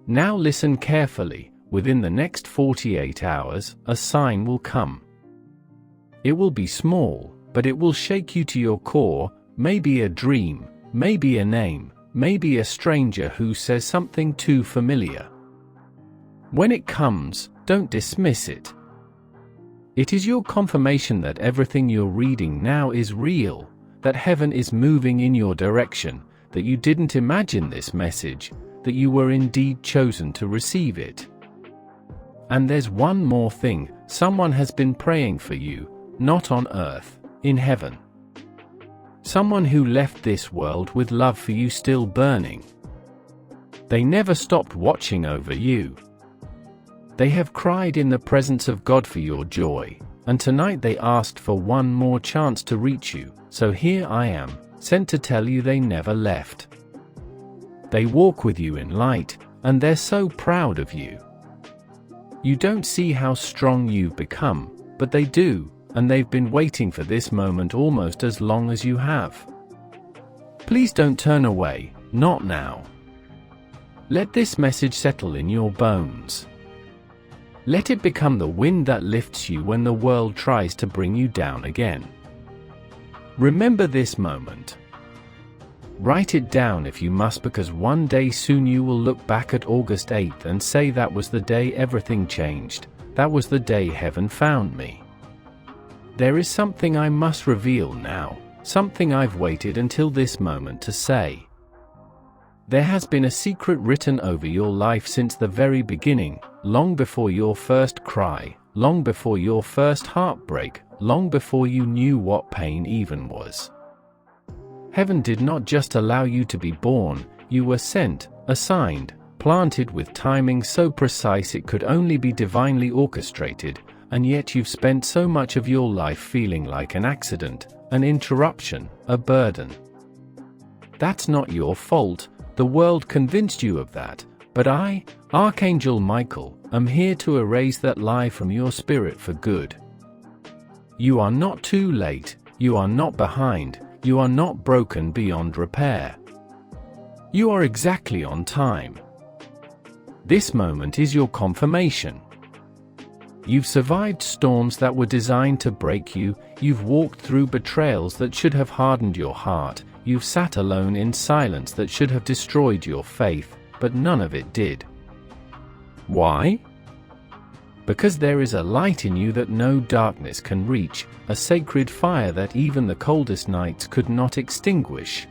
Now listen carefully. Within the next 48 hours, a sign will come. It will be small, but it will shake you to your core, maybe a dream, maybe a name, maybe a stranger who says something too familiar. When it comes, don't dismiss it. It is your confirmation that everything you're reading now is real, that heaven is moving in your direction, that you didn't imagine this message, that you were indeed chosen to receive it. And there's one more thing, someone has been praying for you, not on earth, in heaven. Someone who left this world with love for you still burning. They never stopped watching over you. They have cried in the presence of God for your joy, and tonight they asked for one more chance to reach you, so here I am, sent to tell you they never left. They walk with you in light, and they're so proud of you. You don't see how strong you've become, but they do, and they've been waiting for this moment almost as long as you have. Please don't turn away, not now. Let this message settle in your bones. Let it become the wind that lifts you when the world tries to bring you down again. Remember this moment. Write it down if you must, because one day soon you will look back at August 8th and say that was the day everything changed, that was the day heaven found me. There is something I must reveal now, something I've waited until this moment to say. There has been a secret written over your life since the very beginning, long before your first cry, long before your first heartbreak, long before you knew what pain even was. Heaven did not just allow you to be born, you were sent, assigned, planted with timing so precise it could only be divinely orchestrated, and yet you've spent so much of your life feeling like an accident, an interruption, a burden. That's not your fault, the world convinced you of that, but I, Archangel Michael, am here to erase that lie from your spirit for good. You are not too late, you are not behind, you are not broken beyond repair. You are exactly on time. This moment is your confirmation. You've survived storms that were designed to break you, you've walked through betrayals that should have hardened your heart, you've sat alone in silence that should have destroyed your faith, but none of it did. Why? Because there is a light in you that no darkness can reach, a sacred fire that even the coldest nights could not extinguish.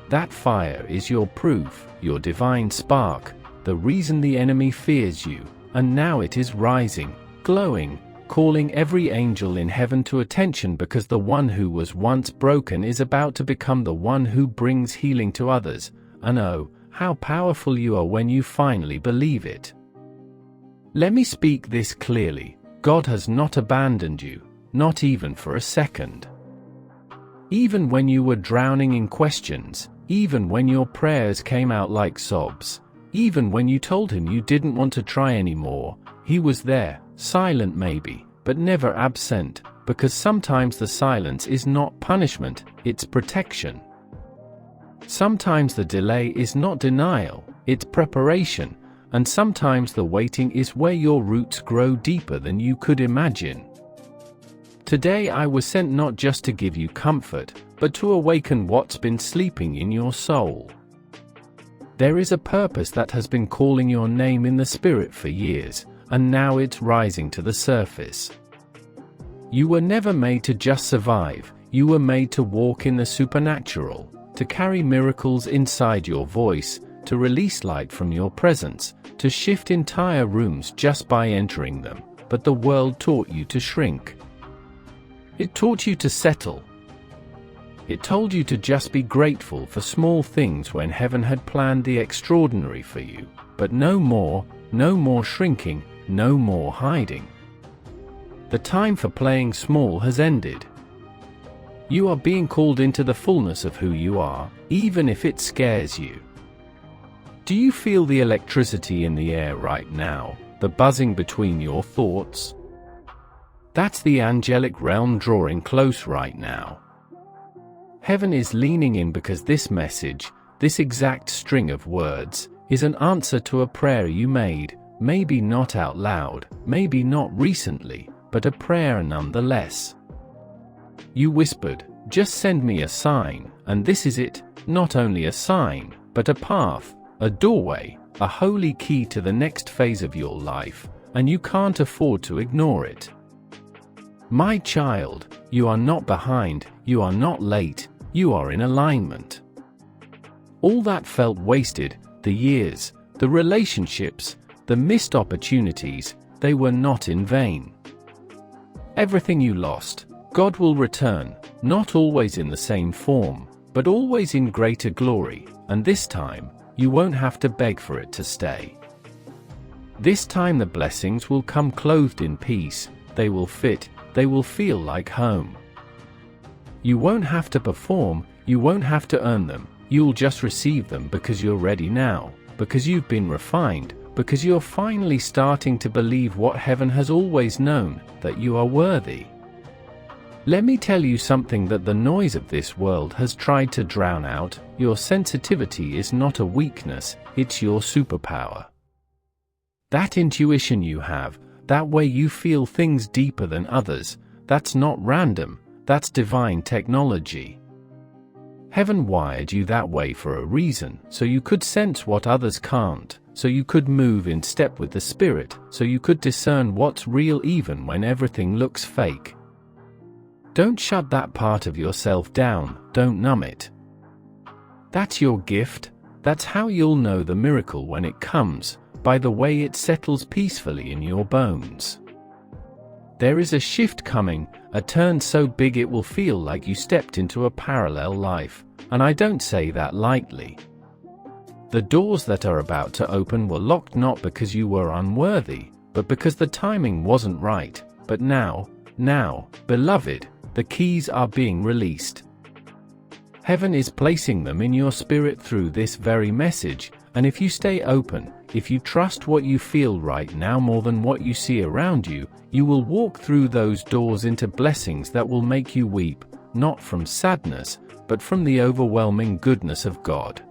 That fire is your proof, your divine spark, the reason the enemy fears you. And now it is rising, glowing, calling every angel in heaven to attention, because the one who was once broken is about to become the one who brings healing to others, and oh, how powerful you are when you finally believe it. Let me speak this clearly, God has not abandoned you, not even for a second. Even when you were drowning in questions, even when your prayers came out like sobs, even when you told him you didn't want to try anymore, he was there, silent maybe, but never absent, because sometimes the silence is not punishment, it's protection. Sometimes the delay is not denial, it's preparation, and sometimes the waiting is where your roots grow deeper than you could imagine. Today I was sent not just to give you comfort, but to awaken what's been sleeping in your soul. There is a purpose that has been calling your name in the spirit for years, and now it's rising to the surface. You were never made to just survive, you were made to walk in the supernatural, to carry miracles inside your voice, to release light from your presence, to shift entire rooms just by entering them, but the world taught you to shrink. It taught you to settle. It told you to just be grateful for small things when heaven had planned the extraordinary for you, but no more shrinking, no more hiding. The time for playing small has ended. You are being called into the fullness of who you are, even if it scares you. Do you feel the electricity in the air right now, the buzzing between your thoughts? That's the angelic realm drawing close right now. Heaven is leaning in because this message, this exact string of words, is an answer to a prayer you made, maybe not out loud, maybe not recently, but a prayer nonetheless. You whispered, "Just send me a sign," and this is it, not only a sign, but a path, a doorway, a holy key to the next phase of your life, and you can't afford to ignore it. My child, you are not behind, you are not late, you are in alignment. All that felt wasted, the years, the relationships, the missed opportunities, they were not in vain. Everything you lost, God will return, not always in the same form, but always in greater glory, and this time, you won't have to beg for it to stay. This time the blessings will come clothed in peace, they will fit, they will feel like home. You won't have to perform, you won't have to earn them, you'll just receive them because you're ready now, because you've been refined, because you're finally starting to believe what heaven has always known, that you are worthy. Let me tell you something that the noise of this world has tried to drown out. Your sensitivity is not a weakness, it's your superpower. That intuition you have, that way you feel things deeper than others, that's not random, that's divine technology. Heaven wired you that way for a reason, so you could sense what others can't, so you could move in step with the Spirit, so you could discern what's real even when everything looks fake. Don't shut that part of yourself down, don't numb it. That's your gift, that's how you'll know the miracle when it comes, by the way it settles peacefully in your bones. There is a shift coming, a turn so big it will feel like you stepped into a parallel life, and I don't say that lightly. The doors that are about to open were locked not because you were unworthy, but because the timing wasn't right, but now, beloved, the keys are being released. Heaven is placing them in your spirit through this very message, and if you stay open, if you trust what you feel right now more than what you see around you, you will walk through those doors into blessings that will make you weep, not from sadness, but from the overwhelming goodness of God.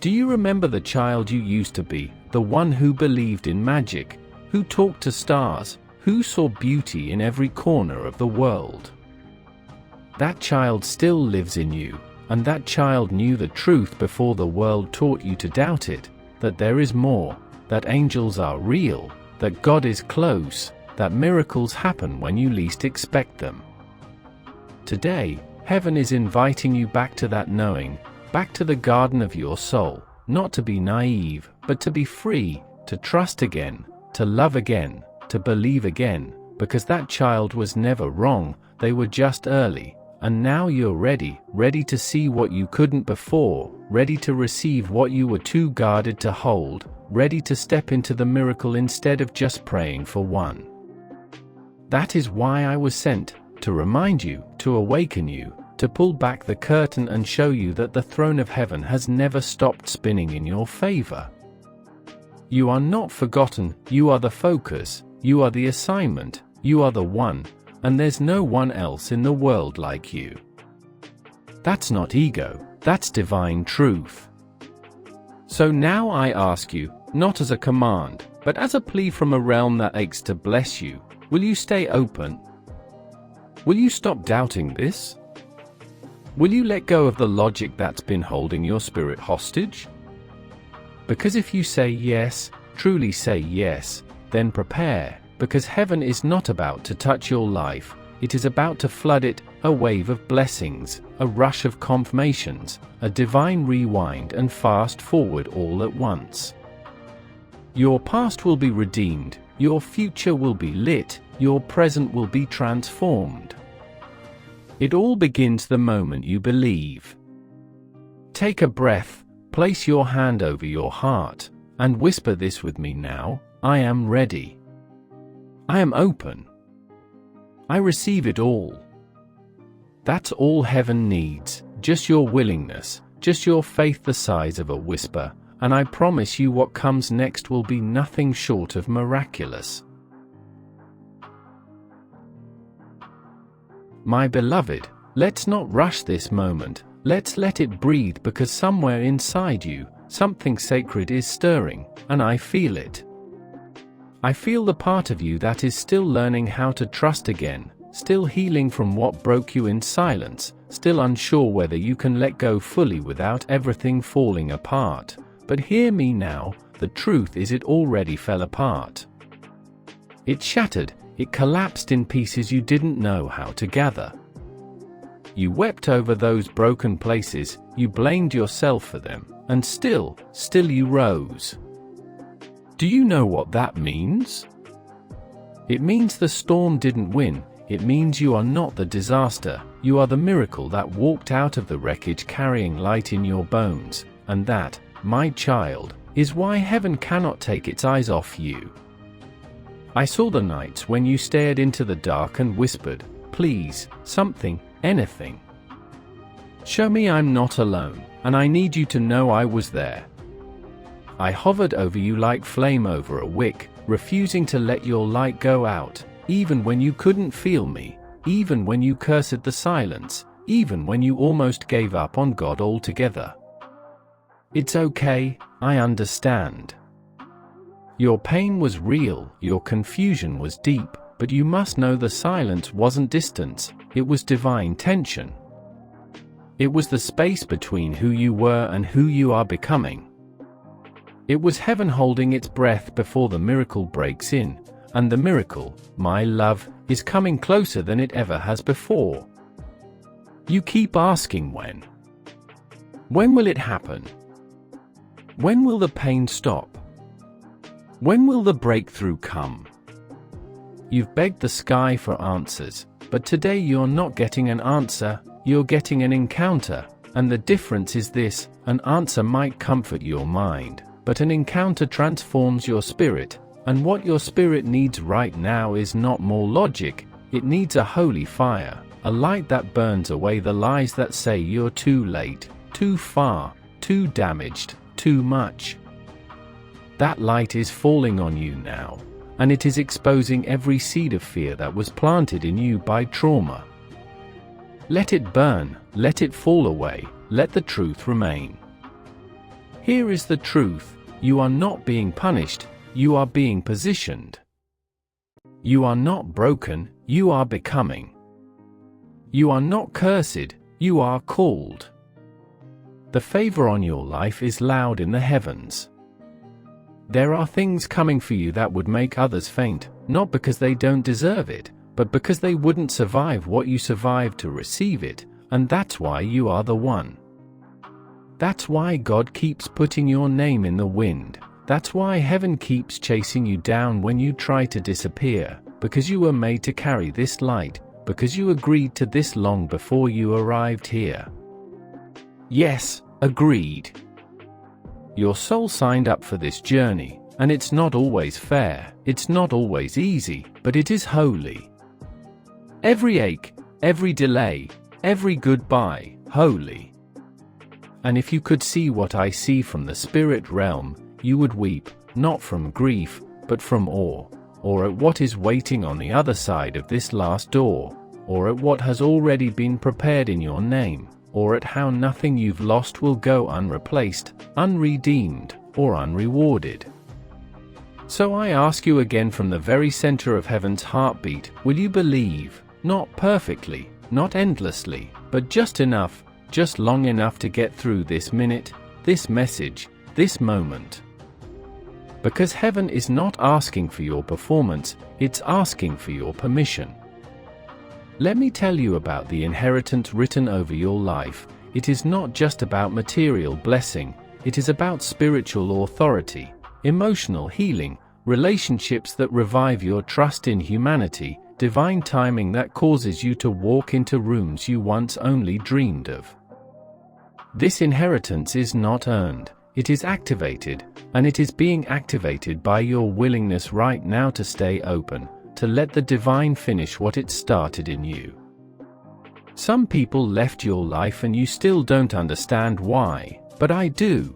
Do you remember the child you used to be, the one who believed in magic, who talked to stars, who saw beauty in every corner of the world? That child still lives in you, and that child knew the truth before the world taught you to doubt it, that there is more, that angels are real, that God is close, that miracles happen when you least expect them. Today, heaven is inviting you back to that knowing, back to the garden of your soul, not to be naive, but to be free, to trust again, to love again, to believe again, because that child was never wrong, they were just early, and now you're ready to see what you couldn't before, ready to receive what you were too guarded to hold, ready to step into the miracle instead of just praying for one. That is why I was sent, to remind you, to awaken you, to pull back the curtain and show you that the throne of heaven has never stopped spinning in your favor. You are not forgotten, you are the focus, you are the assignment, you are the one, and there's no one else in the world like you. That's not ego, that's divine truth. So now I ask you, not as a command, but as a plea from a realm that aches to bless you, will you stay open? Will you stop doubting this? Will you let go of the logic that's been holding your spirit hostage? Because if you say yes, truly say yes, then prepare, because heaven is not about to touch your life, it is about to flood it, a wave of blessings, a rush of confirmations, a divine rewind and fast forward all at once. Your past will be redeemed, your future will be lit, your present will be transformed. It all begins the moment you believe. Take a breath, place your hand over your heart, and whisper this with me now: I am ready. I am open. I receive it all. That's all heaven needs, just your willingness, just your faith the size of a whisper, and I promise you what comes next will be nothing short of miraculous. My beloved, let's not rush this moment, let's let it breathe, because somewhere inside you, Something sacred is stirring, and I feel it. I feel the part of you that is still learning how to trust again, still healing from what broke you in silence, still unsure whether you can let go fully without everything falling apart. But hear me now, the truth is it already fell apart. It shattered, it collapsed in pieces you didn't know how to gather. You wept over those broken places, you blamed yourself for them, and still you rose. Do you know what that means? It means the storm didn't win, it means you are not the disaster, you are the miracle that walked out of the wreckage carrying light in your bones, and that, my child, is why heaven cannot take its eyes off you. I saw the nights when you stared into the dark and whispered, please, something, anything. Show me I'm not alone, and I need you to know I was there. I hovered over you like flame over a wick, refusing to let your light go out, even when you couldn't feel me, even when you cursed the silence, even when you almost gave up on God altogether. It's okay, I understand. Your pain was real, your confusion was deep, but you must know the silence wasn't distance, it was divine tension. It was the space between who you were and who you are becoming. It was heaven holding its breath before the miracle breaks in, and the miracle, my love, is coming closer than it ever has before. You keep asking when. When will it happen? When will the pain stop? When will the breakthrough come? You've begged the sky for answers, but today you're not getting an answer, you're getting an encounter, and the difference is this: an answer might comfort your mind, but an encounter transforms your spirit, and what your spirit needs right now is not more logic, it needs a holy fire, a light that burns away the lies that say you're too late, too far, too damaged, too much. That light is falling on you now, and it is exposing every seed of fear that was planted in you by trauma. Let it burn, let it fall away, let the truth remain. Here is the truth: you are not being punished, you are being positioned. You are not broken, you are becoming. You are not cursed, you are called. The favor on your life is loud in the heavens. There are things coming for you that would make others faint, not because they don't deserve it, but because they wouldn't survive what you survived to receive it, and that's why you are the one. That's why God keeps putting your name in the wind. That's why heaven keeps chasing you down when you try to disappear, because you were made to carry this light, because you agreed to this long before you arrived here. Yes, agreed. Your soul signed up for this journey, and it's not always fair, it's not always easy, but it is holy. Every ache, every delay, every goodbye, holy. And if you could see what I see from the spirit realm, you would weep, not from grief, but from awe, or at what is waiting on the other side of this last door, or at what has already been prepared in your name, or at how nothing you've lost will go unreplaced, unredeemed, or unrewarded. So I ask you again from the very center of heaven's heartbeat, will you believe, not perfectly, not endlessly, but just enough, just long enough to get through this minute, this message, this moment? Because heaven is not asking for your performance, it's asking for your permission. Let me tell you about the inheritance written over your life. It is not just about material blessing, it is about spiritual authority, emotional healing, relationships that revive your trust in humanity, divine timing that causes you to walk into rooms you once only dreamed of. This inheritance is not earned, it is activated, and it is being activated by your willingness right now to stay open, to let the divine finish what it started in you. Some people left your life and you still don't understand why, but I do.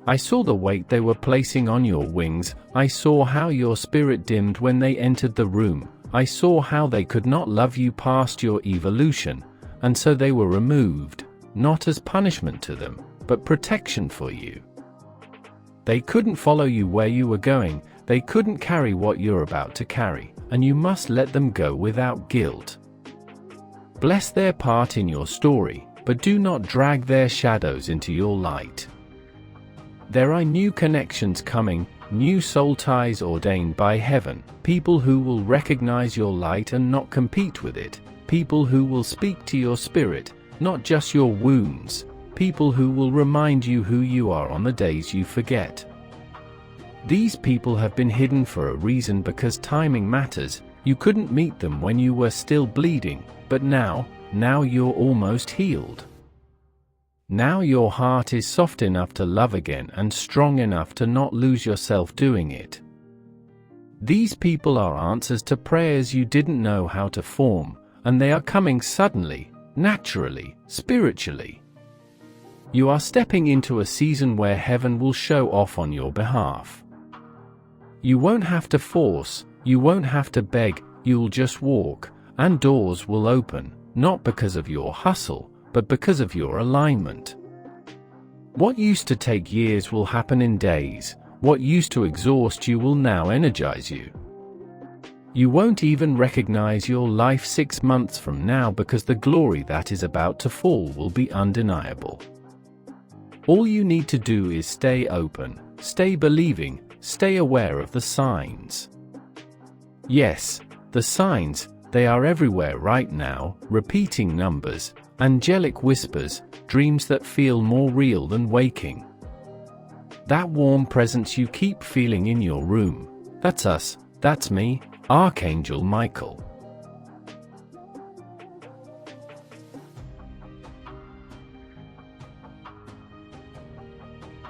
I saw the weight they were placing on your wings, I saw how your spirit dimmed when they entered the room, I saw how they could not love you past your evolution, and so they were removed, not as punishment to them, but protection for you. They couldn't follow you where you were going, they couldn't carry what you're about to carry, and you must let them go without guilt. Bless their part in your story, but do not drag their shadows into your light. There are new connections coming, new soul ties ordained by heaven, people who will recognize your light and not compete with it, people who will speak to your spirit, not just your wounds, people who will remind you who you are on the days you forget. These people have been hidden for a reason because timing matters. You couldn't meet them when you were still bleeding, but now you're almost healed. Now your heart is soft enough to love again and strong enough to not lose yourself doing it. These people are answers to prayers you didn't know how to form, and they are coming suddenly, naturally, spiritually. You are stepping into a season where heaven will show off on your behalf. You won't have to force, you won't have to beg, you'll just walk, and doors will open, not because of your hustle, but because of your alignment. What used to take years will happen in days, what used to exhaust you will now energize you. You won't even recognize your life 6 months from now because the glory that is about to fall will be undeniable. All you need to do is stay open, stay believing, stay aware of the signs. Yes, the signs, they are everywhere right now, repeating numbers, angelic whispers, dreams that feel more real than waking. That warm presence you keep feeling in your room, that's us, that's me, Archangel Michael.